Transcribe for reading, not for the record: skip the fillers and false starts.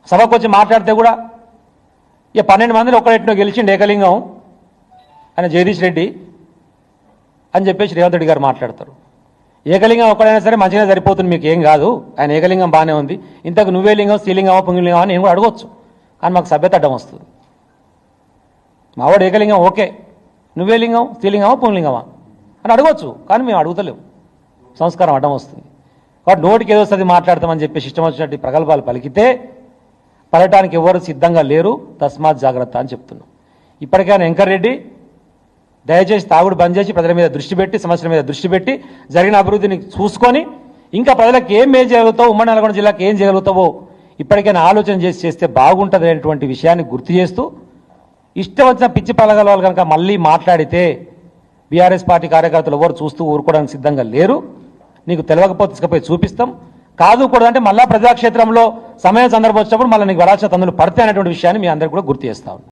సభకు వచ్చి మాట్లాడితే కూడా ఇక 12 మందిలో ఒకడెట్నో గెలిచిండు ఏకలింగం ఆయన జగదీష్ రెడ్డి అని చెప్పేసి రేవంత్ రెడ్డి గారు మాట్లాడతారు. ఏకలింగం ఒక్కడైనా సరే మంచిగా సరిపోతుంది, మీకు ఏం కాదు, ఆయన ఏకలింగం బాగానే ఉంది, ఇంతకు నువ్వే లింగం స్త్రీలింగమా పుంగిలింగమా అని నేను కూడా అడగవచ్చు, కానీ మాకు సభ్యత అడ్డం వస్తుంది. మావాడు ఏకలింగం ఓకే, నువ్వే లింగం స్త్రీలింగమా పుంగిలింగమా అని అడగవచ్చు, కానీ మేము అడుగుతలేము, సంస్కారం అడ్డం వస్తుంది. కాబట్టి నోటికి ఏదో వస్తుంది మాట్లాడతామని చెప్పి ఇష్టం వచ్చినట్టు ప్రగల్భాలు పలికితే పడటానికి ఎవరు సిద్ధంగా లేరు, తస్మాత్ జాగ్రత్త అని చెప్తున్నాం. ఇప్పటికైనా వెంకటరెడ్డి దయచేసి తాగుడు బంద్ చేసి ప్రజల మీద దృష్టి పెట్టి, సమస్యల మీద దృష్టి పెట్టి, జరిగిన అభివృద్ధిని చూసుకొని ఇంకా ప్రజలకు ఏం చేయగలుగుతావు, ఉమ్మడి నల్గొండ జిల్లాకు ఏం చేయగలుగుతావో ఇప్పటికైనా ఆలోచన చేస్తే బాగుంటుంది అనేటువంటి విషయాన్ని గుర్తు చేస్తూ, ఇష్టం వచ్చిన పిచ్చి పలగల వాళ్ళు కనుక మళ్ళీ మాట్లాడితే బీఆర్ఎస్ పార్టీ కార్యకర్తలు ఎవరు చూస్తూ ఊరుకోవడానికి సిద్ధంగా లేరు. నీకు తెలియకపోతే తీసుకుపోయి చూపిస్తాం, కాదు కూడా అంటే మళ్ళా ప్రజాక్షేత్రంలో సమయం సందర్భం వచ్చినప్పుడు మళ్ళీ నీకు వరాల్సిన తందులు పడతాయి అనేటువంటి విషయాన్ని మీ అందరికీ కూడా గుర్తు చేస్తాం.